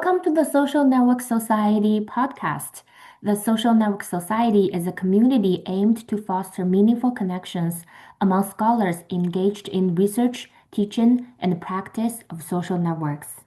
Welcome to the Social Network Society podcast. The Social Network Society is a community aimed to foster meaningful connections among scholars engaged in research, teaching, and practice of social networks.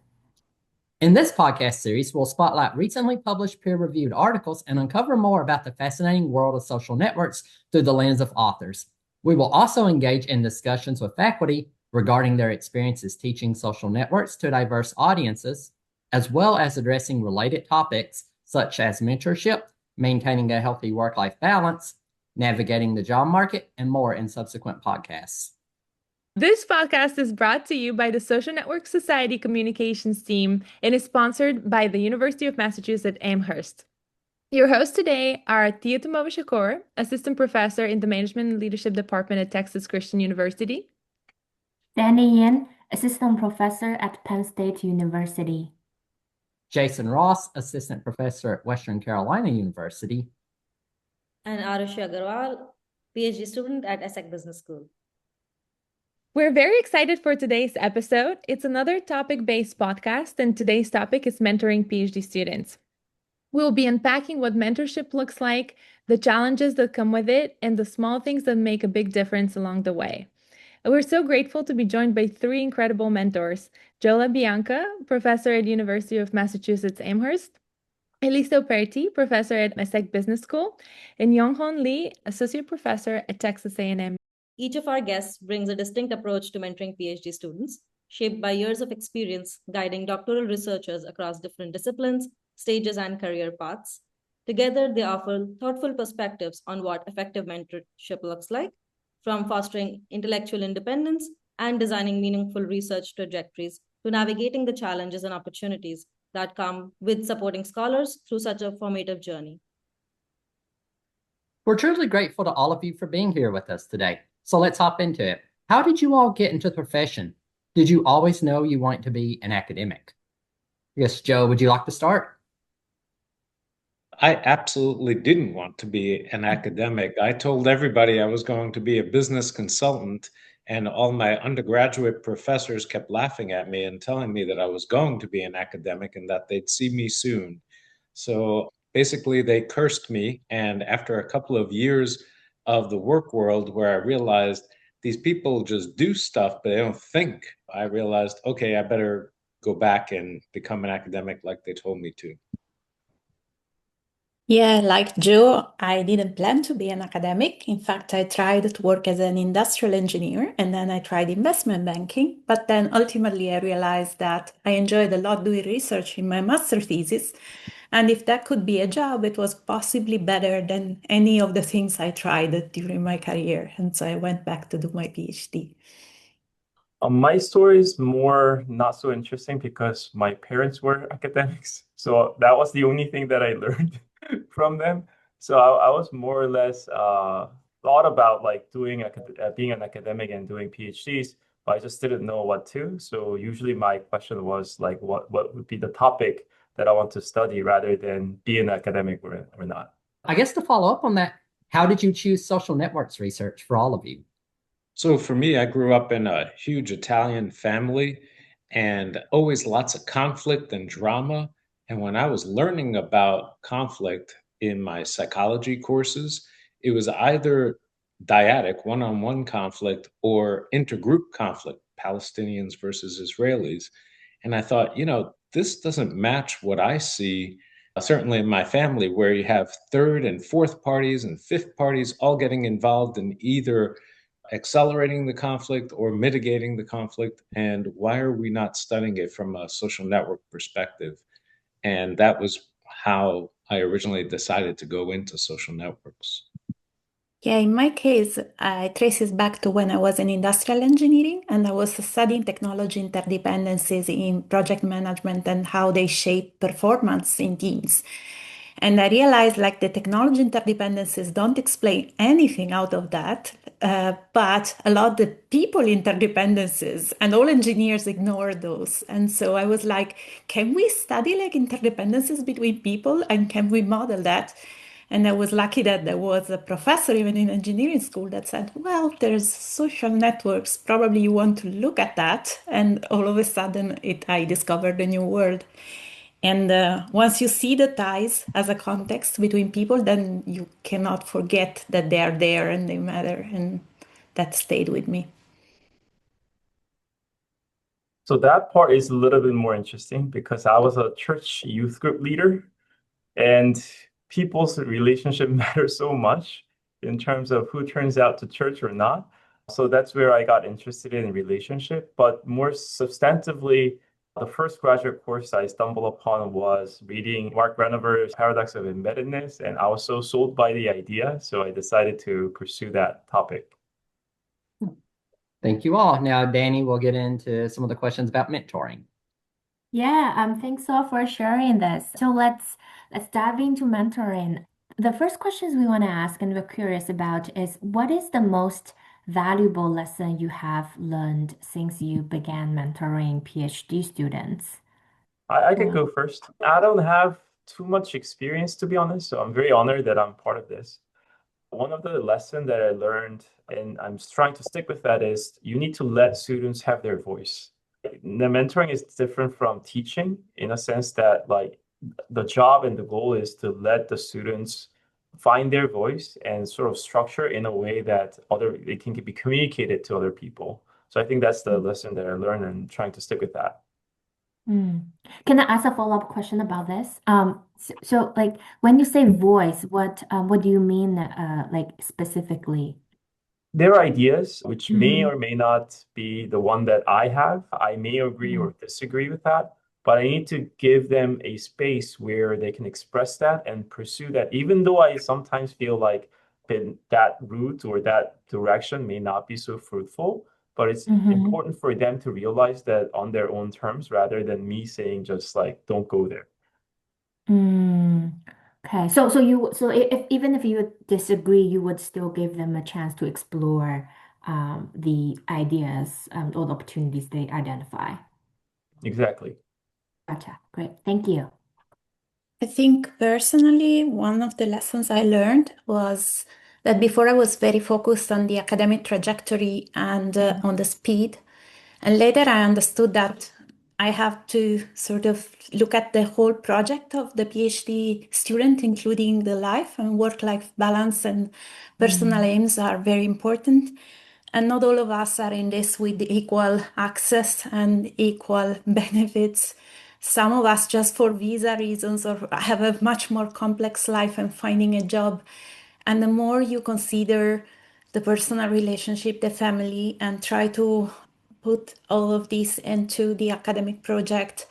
In this podcast series, we'll spotlight recently published peer-reviewed articles and uncover more about the fascinating world of social networks through the lens of authors. We will also engage in discussions with faculty regarding their experiences teaching social networks to diverse audiences, as well as addressing related topics such as mentorship, maintaining a healthy work-life balance, navigating the job market, and more in subsequent podcasts. This podcast is brought to you by the Social Network Society Communications team and is sponsored by the University of Massachusetts Amherst. Your hosts today are Tomova Shakur, Assistant Professor in the Management and Leadership Department at Texas Christian University. Danny Yin, Assistant Professor at Penn State University. Jason Ross, Assistant Professor at Western Carolina University. And Arushi Aggarwal, PhD student at ESSEC Business School. We're very excited for today's episode. It's another topic-based podcast, and today's topic is mentoring PhD students. We'll be unpacking what mentorship looks like, the challenges that come with it, and the small things that make a big difference along the way. We're so grateful to be joined by three incredible mentors: Labianca, professor at University of Massachusetts Amherst, Elisa Operti, professor at ESSEC Business School, and Yonghoon Lee, associate professor at Texas A&M. Each of our guests brings a distinct approach to mentoring PhD students, shaped by years of experience guiding doctoral researchers across different disciplines, stages, and career paths. Together, they offer thoughtful perspectives on what effective mentorship looks like, from fostering intellectual independence and designing meaningful research trajectories to navigating the challenges and opportunities that come with supporting scholars through such a formative journey. We're truly grateful to all of you for being here with us today. So let's hop into it. How did you all get into the profession? Did you always know you wanted to be an academic? Yes, Joe, would you like to start? I absolutely didn't want to be an academic. I told everybody I was going to be a business consultant, and all my undergraduate professors kept laughing at me and telling me that I was going to be an academic and that they'd see me soon. So basically, they cursed me. And after a couple of years of the work world where I realized these people just do stuff, but they don't think, I realized, okay, I better go back and become an academic like they told me to. Yeah, like Joe, I didn't plan to be an academic. In fact, I tried to work as an industrial engineer and then I tried investment banking. But then ultimately I realized that I enjoyed a lot doing research in my master thesis. And if that could be a job, it was possibly better than any of the things I tried during my career. And so I went back to do my PhD. My story is more not so interesting because my parents were academics. So that was the only thing that I learned from them. So I was more or less thought about like being an academic and doing PhDs, but I just didn't know what to. So usually my question was like, what would be the topic that I want to study rather than be an academic or not. I guess to follow up on that, how did you choose social networks research for all of you? So for me, I grew up in a huge Italian family and always lots of conflict and drama. And when I was learning about conflict in my psychology courses, it was either dyadic, one-on-one conflict, or intergroup conflict, Palestinians versus Israelis. And I thought, this doesn't match what I see, certainly in my family, where you have third and fourth parties and fifth parties all getting involved in either accelerating the conflict or mitigating the conflict. And why are we not studying it from a social network perspective? And that was how I originally decided to go into social networks. Yeah, in my case, I trace it back to when I was in industrial engineering and I was studying technology interdependencies in project management and how they shape performance in teams. And I realized like the technology interdependencies don't explain anything out of that, but a lot of the people interdependencies and all engineers ignore those. And so I was like, can we study like interdependencies between people and can we model that? And I was lucky that there was a professor even in engineering school that said, well, there's social networks, probably you want to look at that. And all of a sudden I discovered a new world. And once you see the ties as a context between people, then you cannot forget that they are there and they matter. And that stayed with me. So that part is a little bit more interesting because I was a church youth group leader, and people's relationship matters so much in terms of who turns out to church or not. So that's where I got interested in relationship. But more substantively, the first graduate course I stumbled upon was reading Mark Renover's Paradox of Embeddedness, and I was so sold by the idea, so I decided to pursue that topic. Thank you all. Now, Danny will get into some of the questions about mentoring. Yeah, thanks all for sharing this. So let's dive into mentoring. The first questions we want to ask and we're curious about is what is the most valuable lesson you have learned since you began mentoring PhD students? I could go first. I don't have too much experience, to be honest, so I'm very honored that I'm part of this. One of the lessons that I learned, and I'm trying to stick with that, is you need to let students have their voice. The mentoring is different from teaching in a sense that like the job and the goal is to let the students find their voice and sort of structure in a way that it can be communicated to other people. So I think that's the lesson that I learned and trying to stick with that. Can I ask a follow-up question about this? So like when you say voice, what do you mean like specifically? Their ideas, which may Mhm. or may not be the one that I have, I may agree or disagree with that, but I need to give them a space where they can express that and pursue that, even though I sometimes feel like that route or that direction may not be so fruitful. But it's important for them to realize that on their own terms rather than me saying just like, don't go there. Mm. Okay. So if even if you disagree, you would still give them a chance to explore the ideas or the opportunities they identify. Exactly. Gotcha. Great. Thank you. I think personally, one of the lessons I learned was that before I was very focused on the academic trajectory and on the speed. And later I understood that I have to sort of look at the whole project of the PhD student, including the life and work-life balance and personal aims are very important. And not all of us are in this with equal access and equal benefits. Some of us, just for visa reasons, or have a much more complex life and finding a job. And the more you consider the personal relationship, the family, and try to put all of this into the academic project,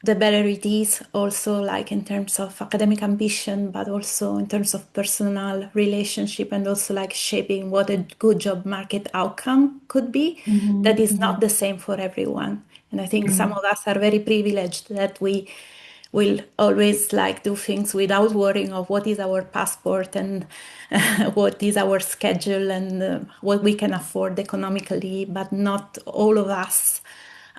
the better it is also like in terms of academic ambition, but also in terms of personal relationship and also like shaping what a good job market outcome could be. That is not the same for everyone. And I think some of us are very privileged that we will always like do things without worrying of what is our passport and what is our schedule and what we can afford economically, but not all of us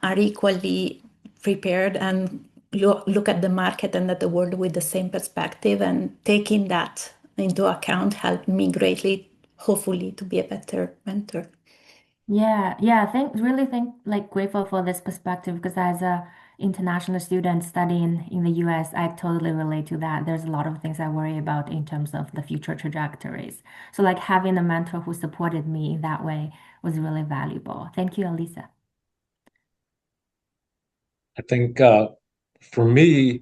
are equally prepared and look at the market and at the world with the same perspective, and taking that into account helped me greatly, hopefully, to be a better mentor. Yeah. Like grateful for this perspective because as a international student studying in the US, I totally relate to that. There's a lot of things I worry about in terms of the future trajectories. So like having a mentor who supported me in that way was really valuable. Thank you, Elisa. I think for me,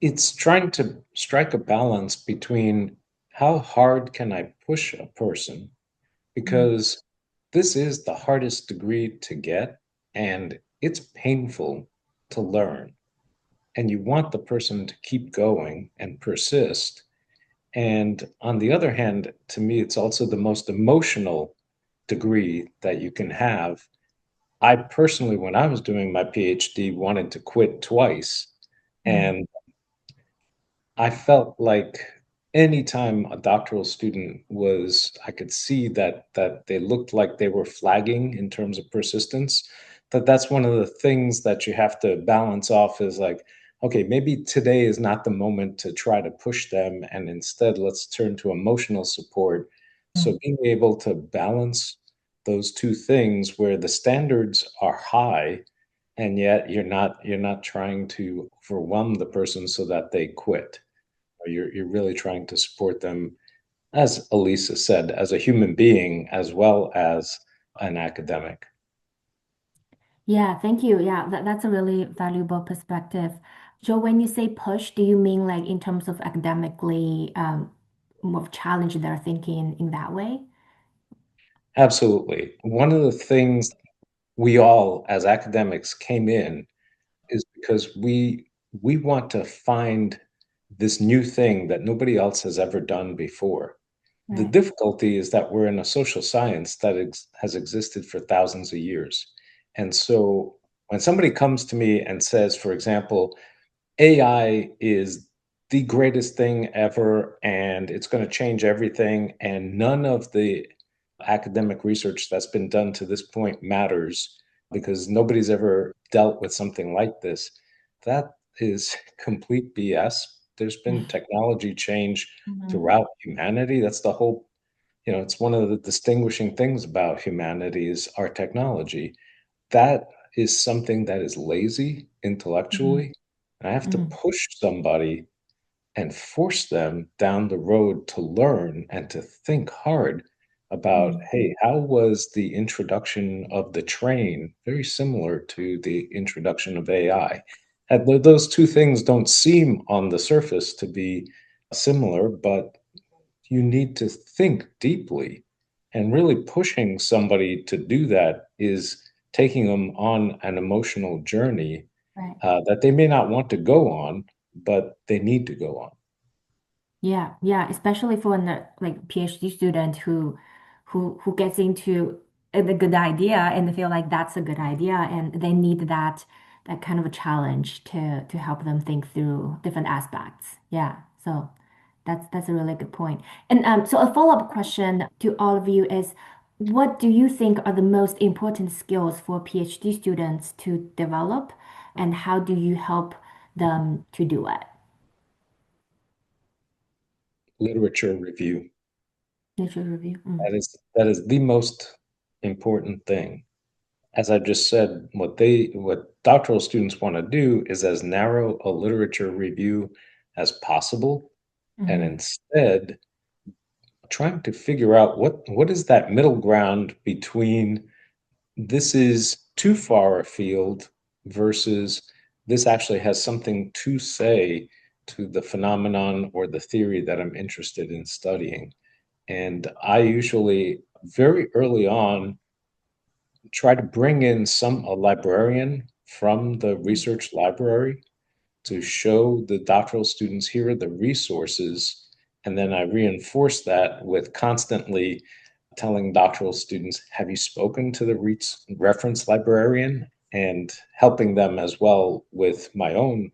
it's trying to strike a balance between how hard can I push a person, because this is the hardest degree to get and it's painful to learn. And you want the person to keep going and persist. And on the other hand, to me, it's also the most emotional degree that you can have. I personally, when I was doing my PhD, wanted to quit twice. And I felt like anytime a doctoral student was, I could see that they looked like they were flagging in terms of persistence, that's one of the things that you have to balance off is like, okay, maybe today is not the moment to try to push them, and instead let's turn to emotional support. So being able to balance those two things where the standards are high and yet you're not trying to overwhelm the person so that they quit. You're really trying to support them, as Elisa said, as a human being as well as an academic. Yeah, thank you. Yeah, that's a really valuable perspective. Joe, when you say push, do you mean like in terms of academically more challenge their thinking in that way? Absolutely. One of the things we all as academics came in is because we want to find this new thing that nobody else has ever done before. The Right. difficulty is that we're in a social science that has existed for thousands of years. And so when somebody comes to me and says, for example, AI is the greatest thing ever and it's going to change everything, and none of the academic research that's been done to this point matters because nobody's ever dealt with something like this. That is complete BS. There's been technology change Mhm. throughout humanity. That's the whole, it's one of the distinguishing things about humanity is our technology. That is something that is lazy Mhm. intellectually. And I have to Mhm. push somebody and force them down the road to learn and to think hard about, Mhm. hey, how was the introduction of the train very similar to the introduction of AI? And those two things don't seem on the surface to be similar, but you need to think deeply. And really pushing somebody to do that is taking them on an emotional journey Right. that they may not want to go on, but they need to go on. Yeah, yeah, especially for a like PhD student who gets into the good idea and they feel like that's a good idea and they need that kind of a challenge to help them think through different aspects. Yeah, so that's a really good point. And so a follow-up question to all of you is, what do you think are the most important skills for PhD students to develop, and how do you help them to do it? Literature review. Nature review. That is the most important thing. As I just said, what doctoral students want to do is as narrow a literature review as possible, and Mm-hmm. instead trying to figure out what is that middle ground between this is too far afield versus this actually has something to say to the phenomenon or the theory that I'm interested in studying. And I usually very early on try to bring in a librarian from the research library to show the doctoral students here are the resources. And then I reinforce that with constantly telling doctoral students, have you spoken to the reference librarian? And helping them as well with my own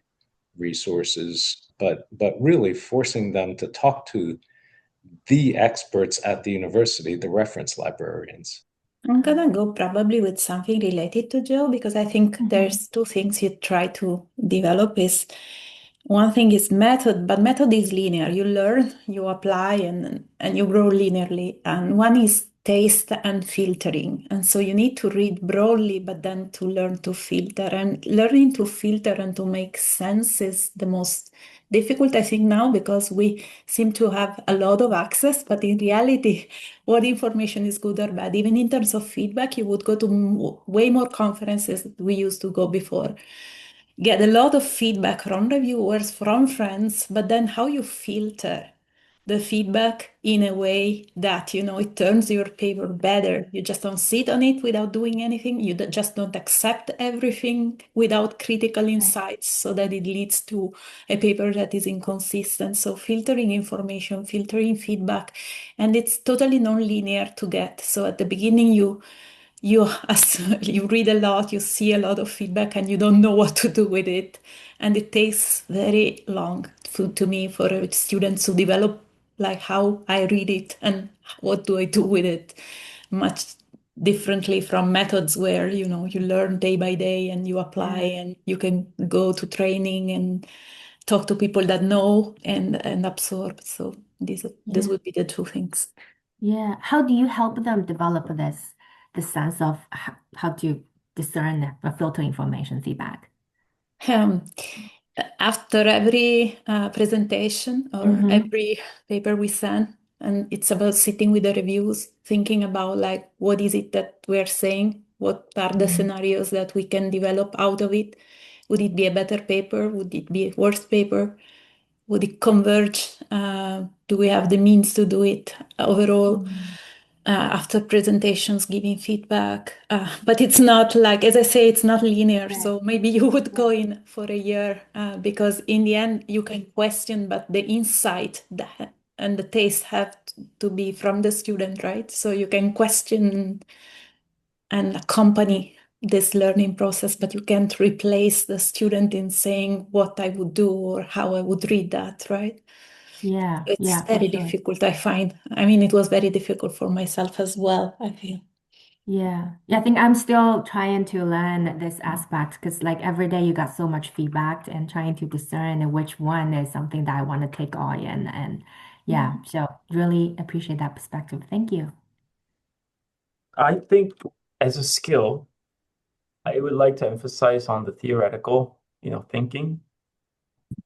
resources, but really forcing them to talk to the experts at the university, the reference librarians. I'm gonna go probably with something related to Joe because I think Mm-hmm. there's two things you try to develop is one thing is method, but method is linear. You learn, you apply, and you grow linearly. And one is taste and filtering. And so you need to read broadly, but then to learn to filter. And learning to filter and to make sense is the most difficult, I think, now because we seem to have a lot of access, but in reality, what information is good or bad? Even in terms of feedback, you would go to way more conferences than we used to go before, get a lot of feedback from reviewers, from friends, but then how you filter the feedback in a way that, it turns your paper better. You just don't sit on it without doing anything. You just don't accept everything without critical Right. insights so that it leads to a paper that is inconsistent. So filtering information, filtering feedback, and it's totally non-linear to get. So at the beginning, as you read a lot, you see a lot of feedback, and you don't know what to do with it, and it takes very long to me for students to develop like how I read it and what do I do with it, much differently from methods where you learn day by day and you apply Yeah. and you can go to training and talk to people that know and absorb. So this Yeah. would be the two things. Yeah. How do you help them develop this sense of how to discern or filter information feedback? After every presentation or every paper we send, and it's about sitting with the reviews, thinking about like what is it that we're saying, what are the scenarios that we can develop out of it. Would it be a better paper? Would it be a worse paper? Would it converge? Do we have the means to do it overall? After presentations, giving feedback. But it's not like, as I say, it's not linear. Right. So maybe you would go in for a year because in the end you can question, but the insight and the taste have to be from the student, right? So you can question and accompany this learning process, but you can't replace the student in saying what I would do or how I would read that, right? Yeah, It's for very sure. difficult, I find. I mean, it was very difficult for myself as well, I feel. Yeah. I think I'm still trying to learn this aspect because like every day you got so much feedback and trying to discern which one is something that I want to take on and yeah, so really appreciate that perspective. Thank you. I think as a skill, I would like to emphasize on the theoretical, thinking.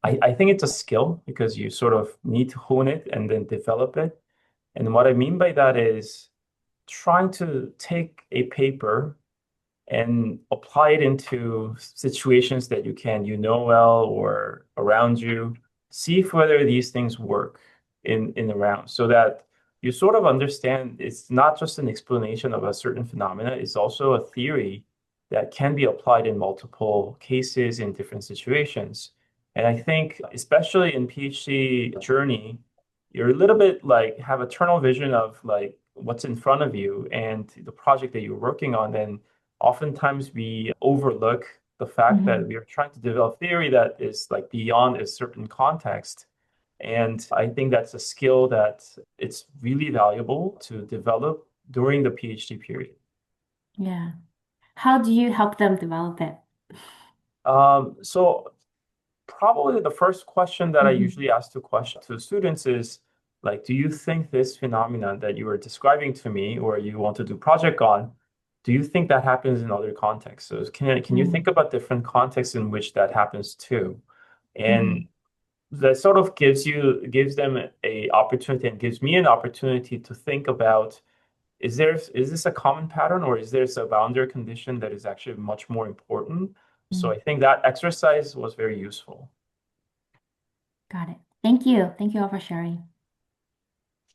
I think it's a skill because you sort of need to hone it and then develop it. And what I mean by that is trying to take a paper and apply it into situations that you know well or around you. See if whether these things work in around so that you sort of understand it's not just an explanation of a certain phenomena, it's also a theory that can be applied in multiple cases in different situations. And I think, especially in PhD journey, you're a little bit like have a tunnel vision of like what's in front of you and the project that you're working on. And oftentimes we overlook the fact that we are trying to develop theory that is like beyond a certain context. And I think that's a skill that it's really valuable to develop during the PhD period. Yeah. How do you help them develop it? So probably the first question that I usually ask to students is like, do you think this phenomenon that you were describing to me or you want to do project on, do you think that happens in other contexts? So can you think about different contexts in which that happens too? And that sort of gives them a opportunity and gives me an opportunity to think about is this a common pattern or is there a boundary condition that is actually much more important? So I think that exercise was very useful. Got it. Thank you. Thank you all for sharing.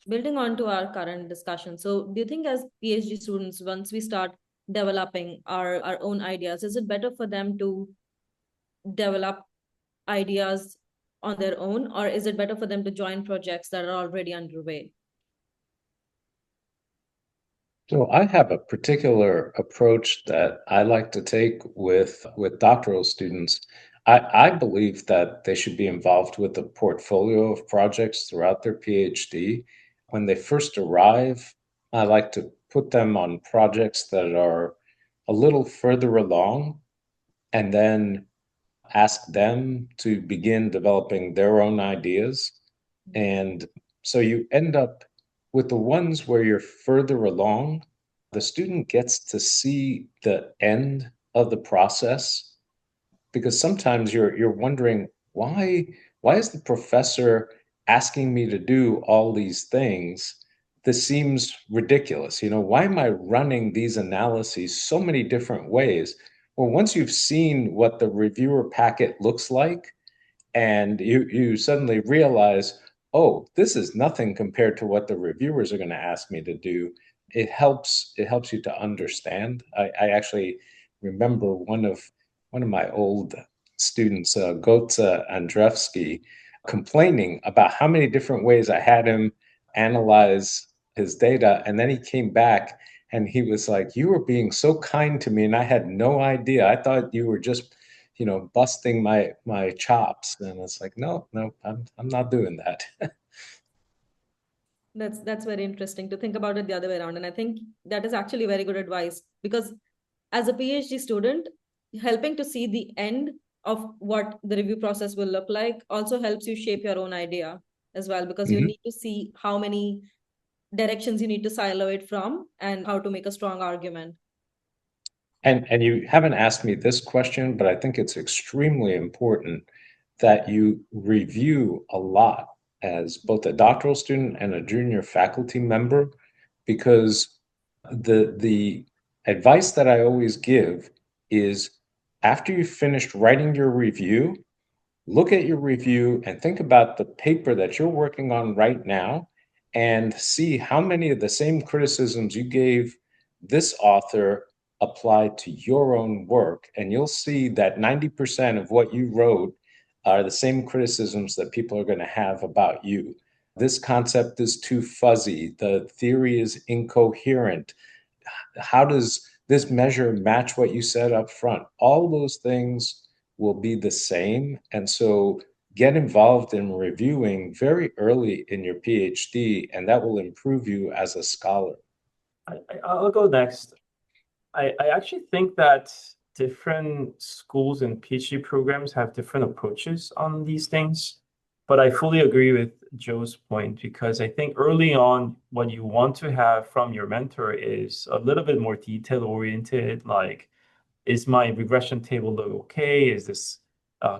Building on to our current discussion, so do you think as PhD students, once we start developing our own ideas, is it better for them to develop ideas on their own, or is it better for them to join projects that are already underway? So I have a particular approach that I like to take with doctoral students. I believe that they should be involved with a portfolio of projects throughout their PhD. When they first arrive, I like to put them on projects that are a little further along and then ask them to begin developing their own ideas. And so you end up with the ones where you're further along, the student gets to see the end of the process because sometimes you're wondering why is the professor asking me to do all these things? This seems ridiculous. Why am I running these analyses so many different ways? Well, once you've seen what the reviewer packet looks like, and you suddenly realize, oh, this is nothing compared to what the reviewers are going to ask me to do. It helps you to understand. I actually remember one of my old students, Gotze Andrzejewski, complaining about how many different ways I had him analyze his data, and then he came back and he was like, "You were being so kind to me, and I had no idea. I thought you were just busting my chops." And it's like, no, I'm not doing that. That's very interesting to think about it the other way around. And I think that is actually very good advice because as a PhD student, helping to see the end of what the review process will look like also helps you shape your own idea as well, because you need to see how many directions you need to silo it from and how to make a strong argument. And you haven't asked me this question, but I think it's extremely important that you review a lot as both a doctoral student and a junior faculty member, because the advice that I always give is after you've finished writing your review, look at your review and think about the paper that you're working on right now and see how many of the same criticisms you gave this author apply to your own work. And you'll see that 90% of what you wrote are the same criticisms that people are going to have about you. This concept is too fuzzy. The theory is incoherent. How does this measure match what you said up front? All those things will be the same. And so get involved in reviewing very early in your PhD, and that will improve you as a scholar. I'll go next. I actually think that different schools and PhD programs have different approaches on these things. But I fully agree with Joe's point, because I think early on, what you want to have from your mentor is a little bit more detail oriented, like, is my regression table look okay? Is this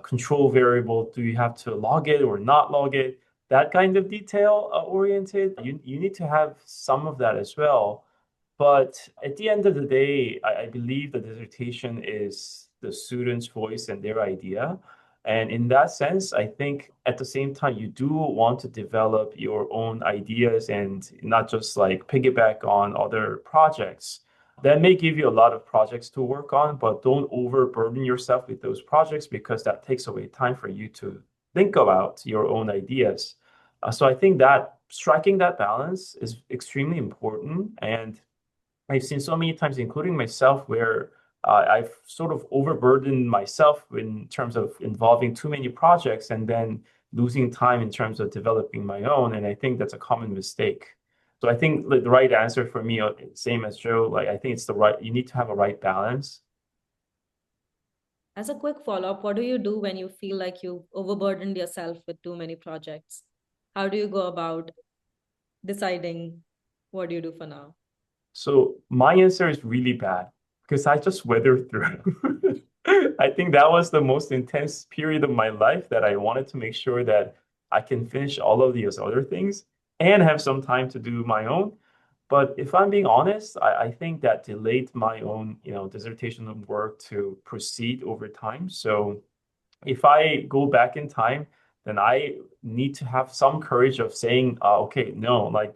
control variable? Do you have to log it or not log it? That kind of detail oriented. You need to have some of that as well. But at the end of the day, I believe the dissertation is the student's voice and their idea. And in that sense, I think at the same time, you do want to develop your own ideas and not just like piggyback on other projects. That may give you a lot of projects to work on, but don't overburden yourself with those projects, because that takes away time for you to think about your own ideas. So I think that striking that balance is extremely important. And I've seen so many times, including myself, where I've sort of overburdened myself in terms of involving too many projects and then losing time in terms of developing my own. And I think that's a common mistake. So I think the right answer for me, same as Joe, like I think it's you need to have a right balance. As a quick follow-up, what do you do when you feel like you've overburdened yourself with too many projects? How do you go about deciding what do you do for now? So my answer is really bad, because I just weathered through. I think that was the most intense period of my life, that I wanted to make sure that I can finish all of these other things and have some time to do my own. But if I'm being honest, I think that delayed my own, dissertation work to proceed over time. So if I go back in time, then I need to have some courage of saying, okay, no, like,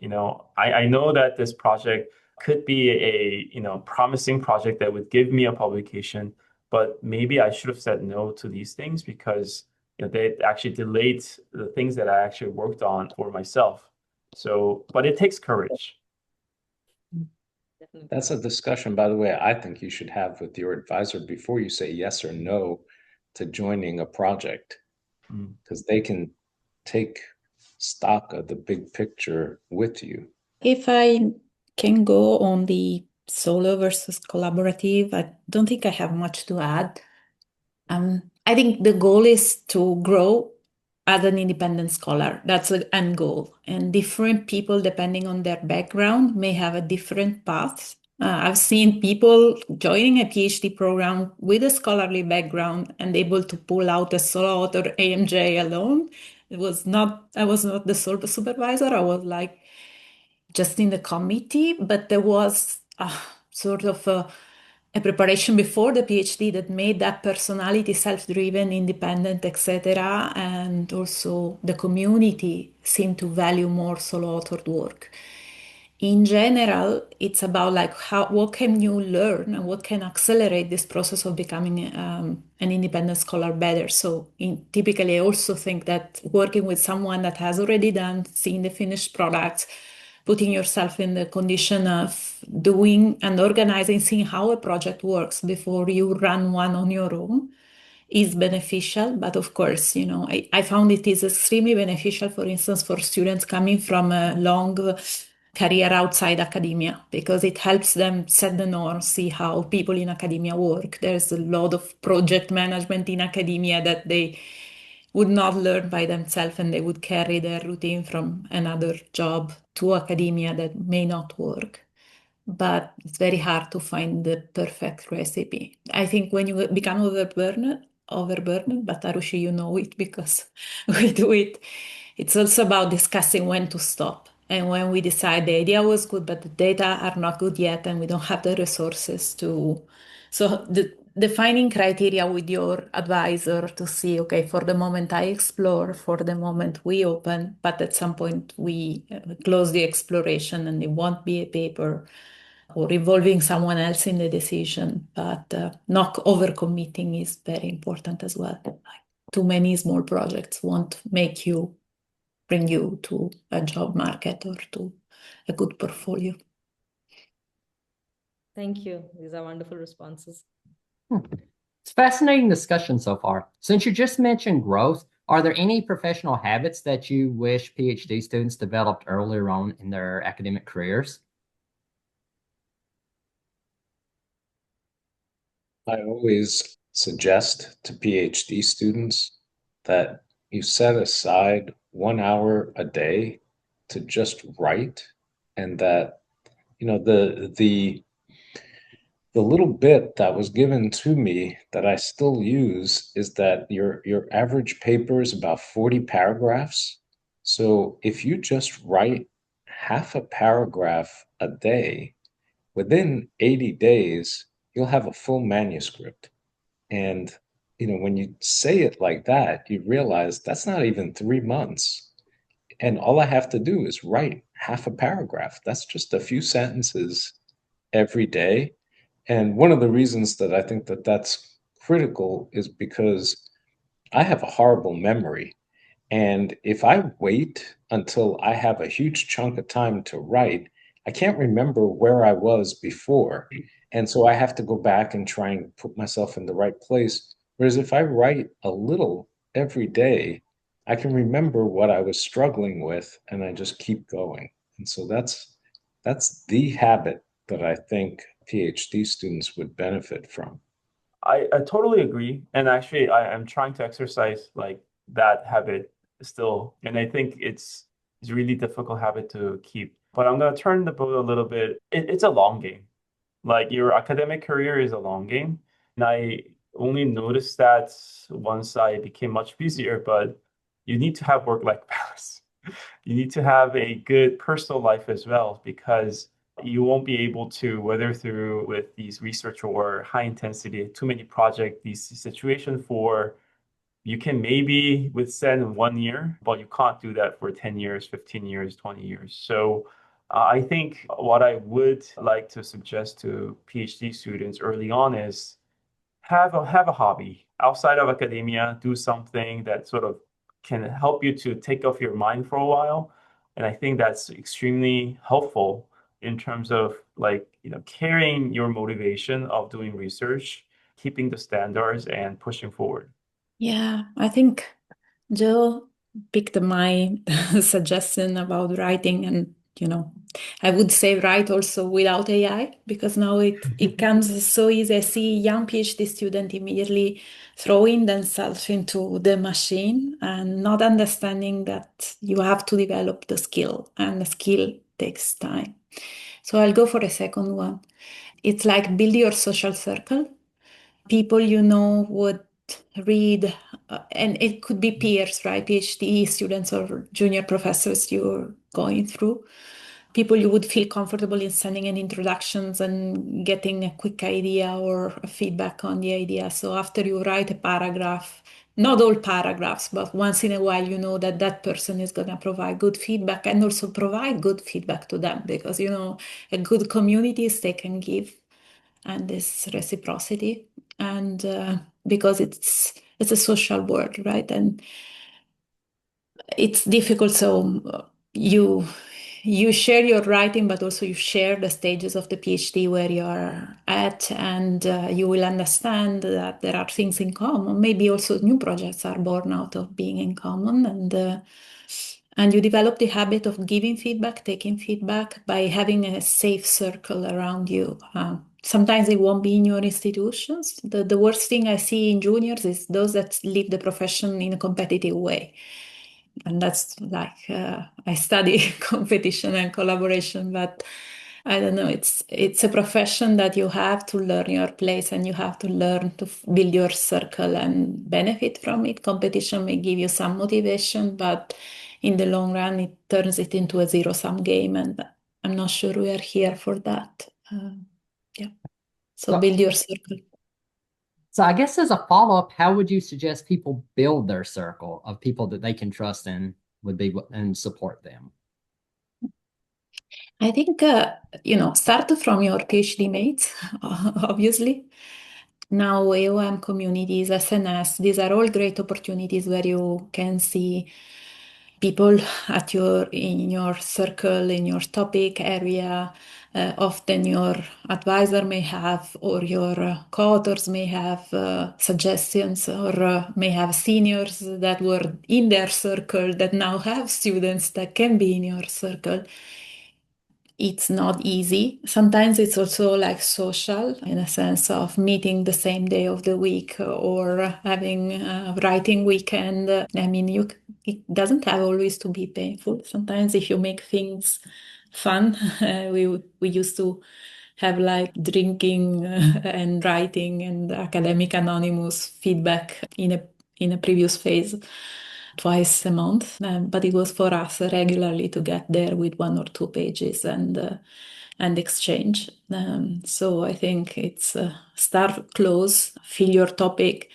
I know that this project could be a promising project that would give me a publication, but maybe I should have said no to these things, because they actually delayed the things that I actually worked on for myself. So, but it takes courage. Definitely. That's a discussion, by the way, I think you should have with your advisor before you say yes or no to joining a project, because they can take stock of the big picture with you. If I can go on the solo versus collaborative, I don't think I have much to add. I think the goal is to grow as an independent scholar. That's an end goal. And different people, depending on their background, may have a different path. I've seen people joining a PhD program with a scholarly background and able to pull out a solo author AMJ alone. I was not the sole supervisor. I was like just in the committee, but there was sort of a preparation before the PhD that made that personality self-driven, independent, etc. And also the community seemed to value more solo authored work. In general, it's about like what can you learn and what can accelerate this process of becoming an independent scholar better. So typically, I also think that working with someone that has already done, seeing the finished product, putting yourself in the condition of doing and organizing, seeing how a project works before you run one on your own is beneficial. But of course, I found it is extremely beneficial, for instance, for students coming from a long career outside academia, because it helps them set the norm, see how people in academia work. There's a lot of project management in academia that they would not learn by themselves, and they would carry their routine from another job to academia that may not work. but it's very hard to find the perfect recipe. I think when you become overburdened, but Arushi, you know it because we do it. It's also about discussing when to stop. And when we decide the idea was good, but the data are not good yet, and we don't have the resources to. So defining criteria with your advisor to see, okay, for the moment I explore, for the moment we open, but at some point we close the exploration and it won't be a paper or involving someone else in the decision. But not overcommitting is very important as well. Like, too many small projects won't bring you to a job market or to a good portfolio. Thank you. These are wonderful responses. It's fascinating discussion so far. Since you just mentioned growth, are there any professional habits that you wish PhD students developed earlier on in their academic careers? I always suggest to PhD students that you set aside 1 hour a day to just write, and that the little bit that was given to me that I still use is that your average paper is about 40 paragraphs. So if you just write half a paragraph a day, within 80 days, you'll have a full manuscript. And when you say it like that, you realize that's not even 3 months. And all I have to do is write half a paragraph. That's just a few sentences every day. And one of the reasons that I think that that's critical is because I have a horrible memory. And if I wait until I have a huge chunk of time to write, I can't remember where I was before. And so I have to go back and try and put myself in the right place. Whereas if I write a little every day, I can remember what I was struggling with and I just keep going. And so that's the habit that I think PhD students would benefit from. I totally agree. And actually, I'm trying to exercise like that habit still. And I think it's a really difficult habit to keep. But I'm going to turn the boat a little bit. It's a long game. Like your academic career is a long game. And I only noticed that once I became much busier, but you need to have work-life balance. You need to have a good personal life as well, because you won't be able to weather through with these research or high intensity, too many projects, these situations for you can maybe withstand 1 year, but you can't do that for 10 years, 15 years, 20 years. So I think what I would like to suggest to PhD students early on is have a hobby outside of academia, do something that sort of can help you to take off your mind for a while. And I think that's extremely helpful in terms of carrying your motivation of doing research, keeping the standards and pushing forward. Yeah, I think Joe picked my suggestion about writing, and I would say write also without AI, because now it comes so easy. I see young PhD student immediately throwing themselves into the machine and not understanding that you have to develop the skill, and the skill takes time. So I'll go for a second one. It's like build your social circle. People would read, and it could be peers, right? PhD students or junior professors you're going through. People you would feel comfortable in sending an introductions and getting a quick idea or a feedback on the idea. So after you write a paragraph, not all paragraphs, but once in a while, you know that that person is going to provide good feedback, and also provide good feedback to them, because, a good community is take and give, and this reciprocity, and because it's a social world, right? And it's difficult. So you share your writing, but also you share the stages of the PhD where you are at, and you will understand that there are things in common. Maybe also new projects are born out of being in common, and you develop the habit of giving feedback, taking feedback by having a safe circle around you. Sometimes it won't be in your institutions. The worst thing I see in juniors is those that leave the profession in a competitive way. And that's like, I study competition and collaboration, but I don't know, it's a profession that you have to learn your place and you have to learn to build your circle and benefit from it. Competition may give you some motivation, but in the long run, it turns it into a zero-sum game, and I'm not sure we are here for that. Yeah. So build your circle. So I guess as a follow-up, how would you suggest people build their circle of people that they can trust and and support them? I think, start from your PhD mates, obviously. Now, AOM communities, SNS, these are all great opportunities where you can see people in your circle, in your topic area. Often your advisor may have, or your co-authors may have suggestions, or may have seniors that were in their circle that now have students that can be in your circle. It's not easy. Sometimes it's also like social in a sense of meeting the same day of the week or having a writing weekend. I mean, it doesn't have always to be painful. Sometimes if you make things fun, we used to have like drinking and writing and academic anonymous feedback in a previous phase twice a month, but it was for us regularly to get there with 1 or 2 pages and exchange. So I think it's start close, fill your topic,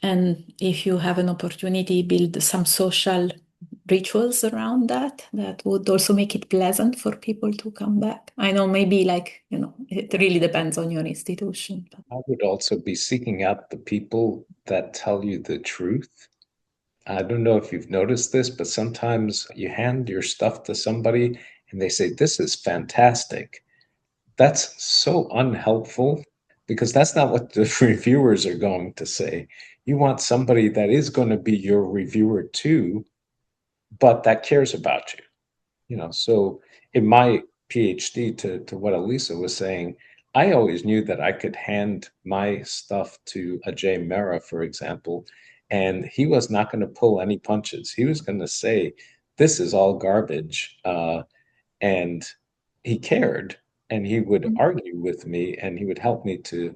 and if you have an opportunity, build some social rituals around that would also make it pleasant for people to come back. I know maybe it really depends on your institution. I would also be seeking out the people that tell you the truth. I don't know if you've noticed this, but sometimes you hand your stuff to somebody and they say, "This is fantastic." That's so unhelpful because that's not what the reviewers are going to say. You want somebody that is going to be your reviewer too, but that cares about you. So in my PhD, to what Elisa was saying, I always knew that I could hand my stuff to Ajay Mehra, for example, and he was not going to pull any punches. He was going to say, "This is all garbage," and he cared, and he would argue with me, and he would help me to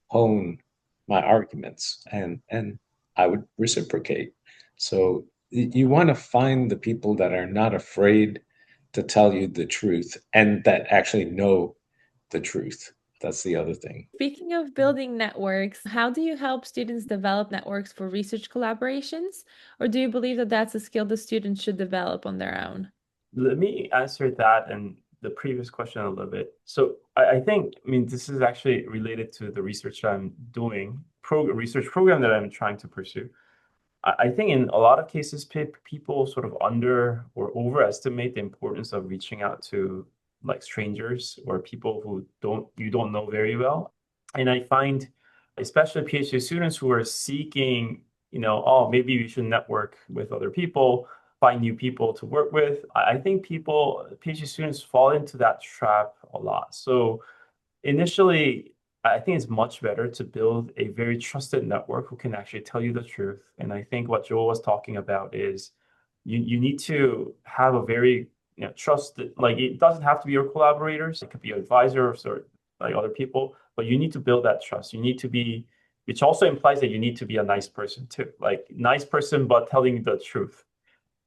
hone my arguments, and I would reciprocate. So you want to find the people that are not afraid to tell you the truth and that actually know the truth. That's the other thing. Speaking of building networks, how do you help students develop networks for research collaborations? Or do you believe that that's a skill the students should develop on their own? Let me answer that and the previous question a little bit. So I think, this is actually related to the research that I'm doing, research program that I'm trying to pursue. I think in a lot of cases, people sort of under or overestimate the importance of reaching out to like strangers or people who you don't know very well. And I find, especially PhD students who are seeking, oh, maybe we should network with other people, find new people to work with. I think PhD students fall into that trap a lot. So initially, I think it's much better to build a very trusted network who can actually tell you the truth. And I think what Joel was talking about is you need to have a very trusted, like it doesn't have to be your collaborators, it could be advisors or like other people, but you need to build that trust. You need to be, which also implies that you need to be a nice person too, like nice person, but telling the truth.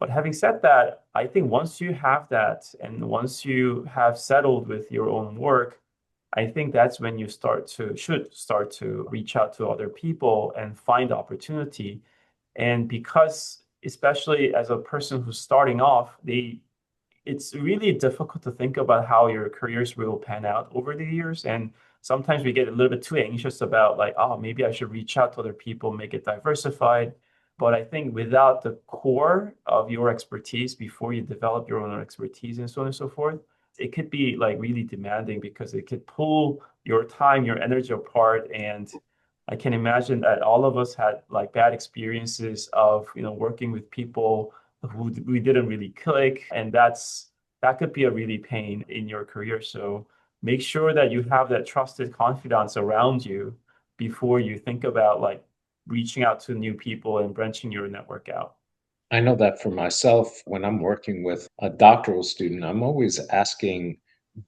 But having said that, I think once you have that and once you have settled with your own work, I think that's when you should start to reach out to other people and find opportunity. And because, especially as a person who's starting off, it's really difficult to think about how your careers will pan out over the years. And sometimes we get a little bit too anxious about like, oh, maybe I should reach out to other people, make it diversified. But I think without the core of your expertise before you develop your own expertise and so on and so forth, it could be like really demanding because it could pull your time, your energy apart. And I can imagine that all of us had like bad experiences of, working with people who we didn't really click. And that could be a really pain in your career. So make sure that you have that trusted confidants around you before you think about like reaching out to new people and branching your network out. I know that for myself, when I'm working with a doctoral student, I'm always asking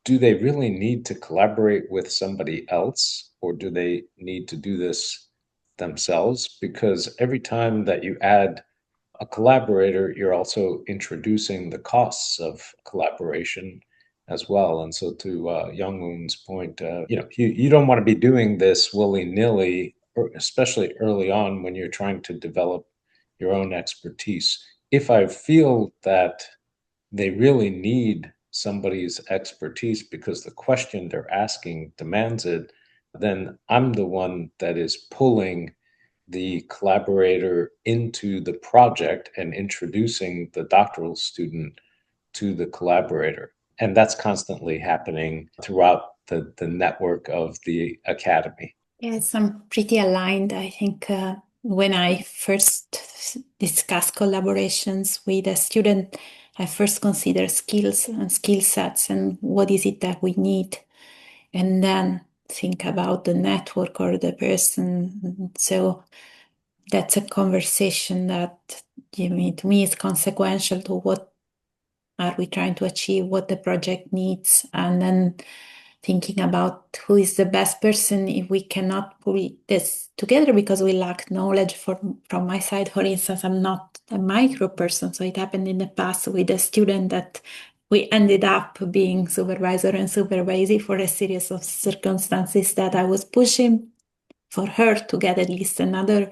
do they really need to collaborate with somebody else, or do they need to do this themselves? Because every time that you add a collaborator, you're also introducing the costs of collaboration as well. And so, to Yonghoon's point, you don't want to be doing this willy-nilly, or especially early on when you're trying to develop your own expertise. If I feel that they really need somebody's expertise because the question they're asking demands it, then I'm the one that is pulling the collaborator into the project and introducing the doctoral student to the collaborator. And that's constantly happening throughout the network of the academy. Yes, I'm pretty aligned. I think when I first discuss collaborations with a student, I first consider skills and skill sets and what is it that we need, and then think about the network or the person. So that's a conversation that, to me, is consequential to what are we trying to achieve, what the project needs, and then thinking about who is the best person if we cannot pull this together because we lack knowledge. From my side, for instance, I'm not a micro person, so it happened in the past with a student that we ended up being supervisor and supervisee for a series of circumstances that I was pushing for her to get at least another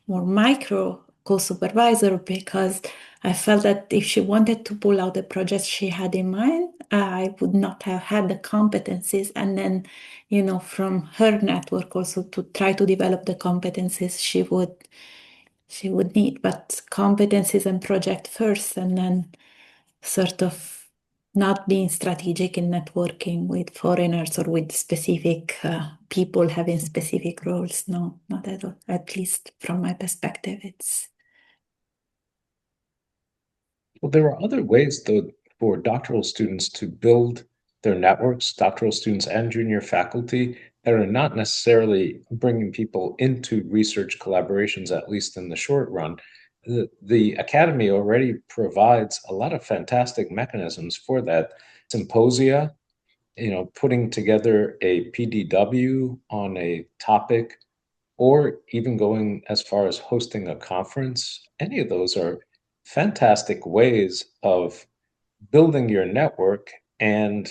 more micro co-supervisor, because I felt that if she wanted to pull out the project she had in mind, I would not have had the competencies. And then, from her network also to try to develop the competencies she would need, but competencies and project first, and then sort of not being strategic in networking with foreigners or with specific people having specific roles. No, not at all. At least from my perspective, it's. Well, there are other ways, though, for doctoral students to build their networks, doctoral students and junior faculty, that are not necessarily bringing people into research collaborations, at least in the short run. The academy already provides a lot of fantastic mechanisms for that. Symposia, putting together a PDW on a topic, or even going as far as hosting a conference. Any of those are fantastic ways of building your network. And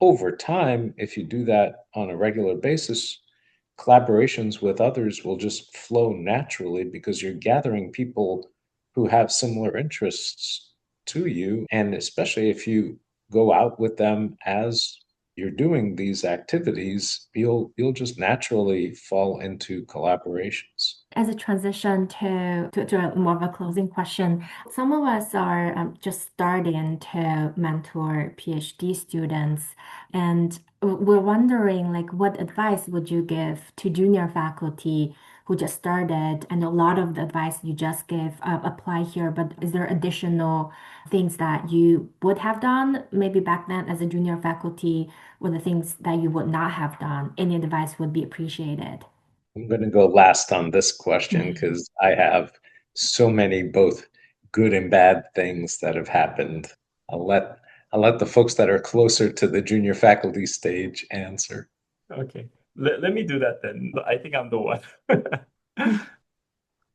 over time, if you do that on a regular basis, collaborations with others will just flow naturally because you're gathering people who have similar interests to you. And especially if you go out with them as you're doing these activities, you'll just naturally fall into collaborations. As a transition to a more of a closing question, some of us are just starting to mentor PhD students, and we're wondering, like, what advice would you give to junior faculty who just started? And a lot of the advice you just gave apply here, but is there additional things that you would have done maybe back then as a junior faculty, or the things that you would not have done? Any advice would be appreciated. I'm going to go last on this question because I have so many both good and bad things that have happened. I'll let the folks that are closer to the junior faculty stage answer. Okay, let me do that then. I think I'm the one.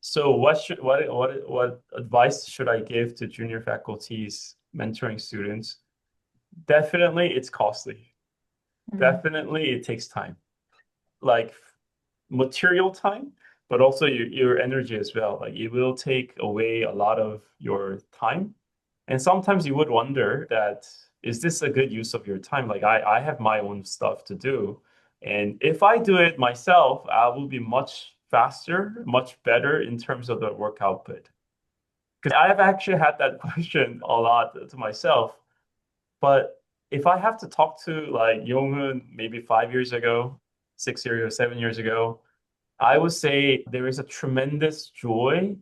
So what advice should I give to junior faculties mentoring students? Definitely, it's costly. Definitely, it takes time, like material time, but also your energy as well. Like it will take away a lot of your time. And sometimes you would wonder that, is this a good use of your time? Like I have my own stuff to do. And if I do it myself, I will be much faster, much better in terms of the work output. Because I have actually had that question a lot to myself. But if I have to talk to like Yonghoon maybe 5 years ago, 6 years or 7 years ago, I would say there is a tremendous joy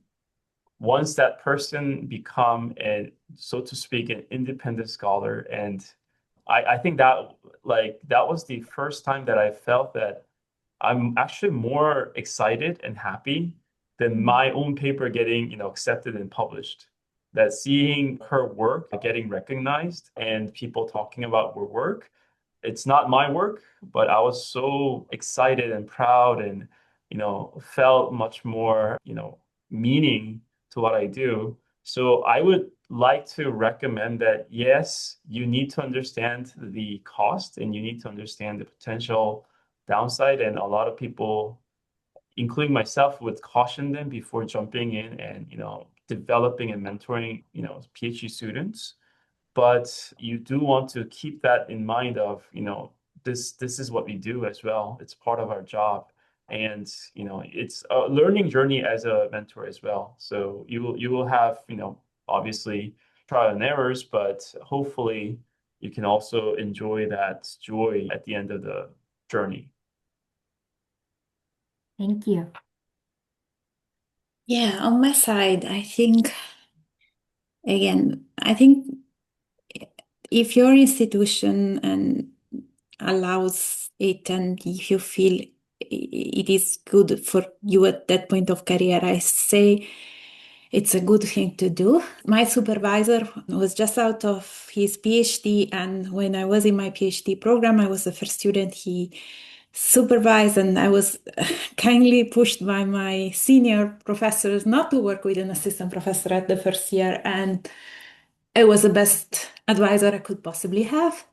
once that person become a, so to speak, an independent scholar. And I think that that was the first time that I felt that I'm actually more excited and happy than my own paper getting, accepted and published. that seeing her work getting recognized and people talking about her work, it's not my work, but I was so excited and proud and, felt much more, meaning to what I do. So I would like to recommend that, yes, you need to understand the cost and you need to understand the potential downside. And a lot of people, including myself, would caution them before jumping in and, developing and mentoring, PhD students. But you do want to keep that in mind of, this is what we do as well. It's part of our job. And, it's a learning journey as a mentor as well. So you will have, obviously trial and errors, but hopefully you can also enjoy that joy at the end of the journey. Thank you. Yeah, on my side, I think if your institution and allows it, and if you feel it is good for you at that point of career, I say it's a good thing to do. My supervisor was just out of his PhD, and when I was in my PhD program, I was the first student he supervised, and I was kindly pushed by my senior professors not to work with an assistant professor at the first year, and it was the best advisor I could possibly have.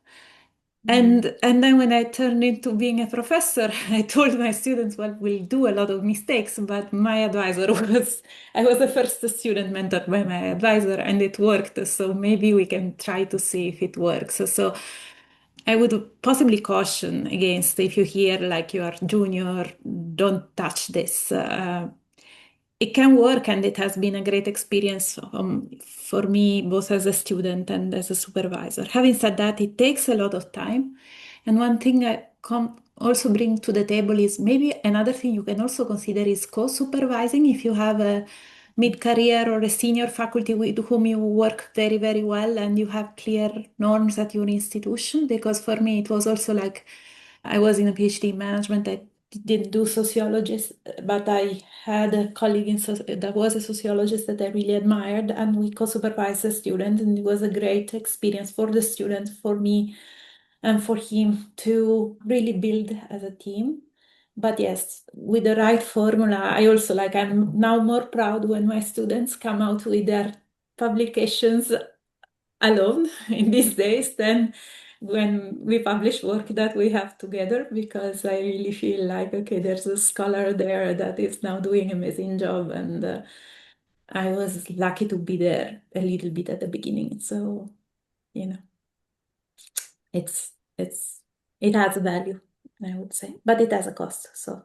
And then when I turned into being a professor, I told my students, well, we'll do a lot of mistakes, but my advisor I was the first student mentored by my advisor, and it worked. So maybe we can try to see if it works. So I would possibly caution against, if you hear like you are junior, don't touch this. It can work, and it has been a great experience for me, both as a student and as a supervisor. Having said that, it takes a lot of time. And one thing I also bring to the table is maybe another thing you can also consider is co-supervising. If you have a mid-career or a senior faculty with whom you work very, very well and you have clear norms at your institution, because for me, it was also like I was in a PhD management. I didn't do sociologist, but I had a colleague that was a sociologist that I really admired, and we co-supervised a student, and it was a great experience for the student, for me, and for him to really build as a team. But yes, with the right formula, I'm now more proud when my students come out with their publications alone in these days than when we publish work that we have together, because I really feel like, okay, there's a scholar there that is now doing an amazing job, and I was lucky to be there a little bit at the beginning. So, it has a value, I would say, but it has a cost. So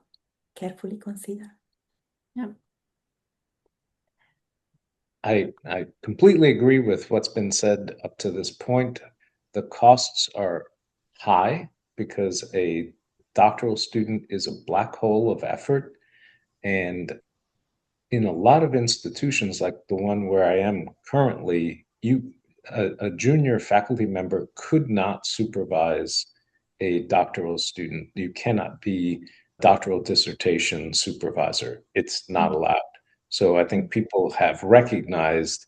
carefully consider. Yeah. I completely agree with what's been said up to this point. The costs are high because a doctoral student is a black hole of effort. And in a lot of institutions, like the one where I am currently, a junior faculty member could not supervise a doctoral student. You cannot be doctoral dissertation supervisor. It's not allowed. So I think people have recognized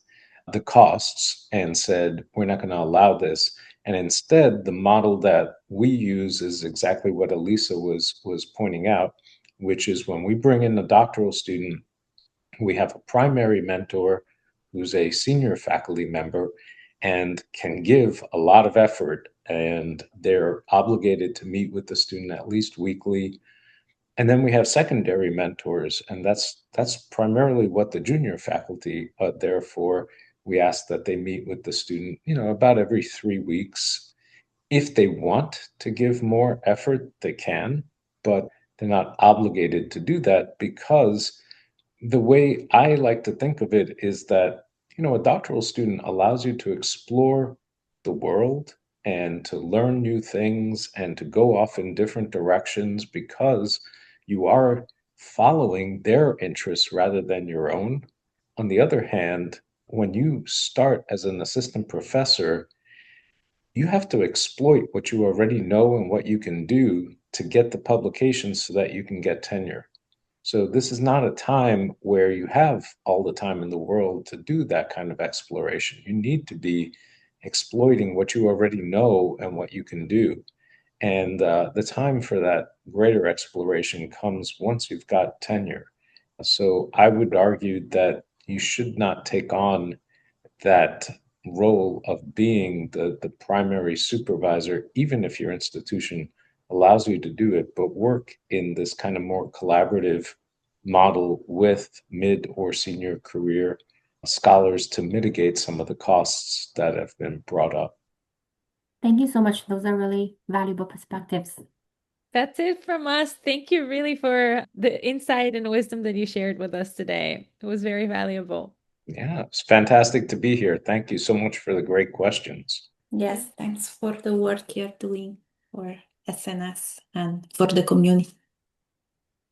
the costs and said, we're not going to allow this. And instead, the model that we use is exactly what Elisa was pointing out, which is when we bring in a doctoral student, we have a primary mentor who's a senior faculty member and can give a lot of effort, and they're obligated to meet with the student at least weekly. And then we have secondary mentors, and that's primarily what the junior faculty are there for. We ask that they meet with the student, about every 3 weeks. If they want to give more effort, they can, but they're not obligated to do that, because the way I like to think of it is that, a doctoral student allows you to explore the world and to learn new things and to go off in different directions because you are following their interests rather than your own. On the other hand, when you start as an assistant professor, you have to exploit what you already know and what you can do to get the publications so that you can get tenure. So this is not a time where you have all the time in the world to do that kind of exploration. You need to be exploiting what you already know and what you can do. And the time for that greater exploration comes once you've got tenure. So I would argue that you should not take on that role of being the primary supervisor, even if your institution allows you to do it, but work in this kind of more collaborative model with mid or senior career scholars to mitigate some of the costs that have been brought up. Thank you so much. Those are really valuable perspectives. That's it from us. Thank you really for the insight and wisdom that you shared with us today. It was very valuable. Yeah, it's fantastic to be here. Thank you so much for the great questions. Yes, thanks for the work you're doing for SNS and for the community.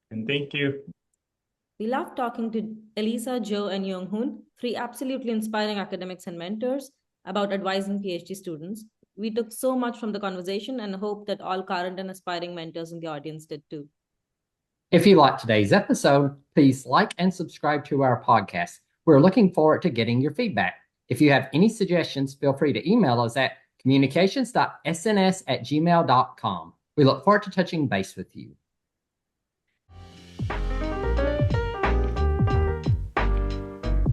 And thank you. We loved talking to Elisa, Joe, and Yonghoon, three absolutely inspiring academics and mentors, about advising PhD students. We took so much from the conversation and hope that all current and aspiring mentors in the audience did too. If you liked today's episode, please like and subscribe to our podcast. We're looking forward to getting your feedback. If you have any suggestions, feel free to email us at communications.sns@gmail.com. We look forward to touching base with you.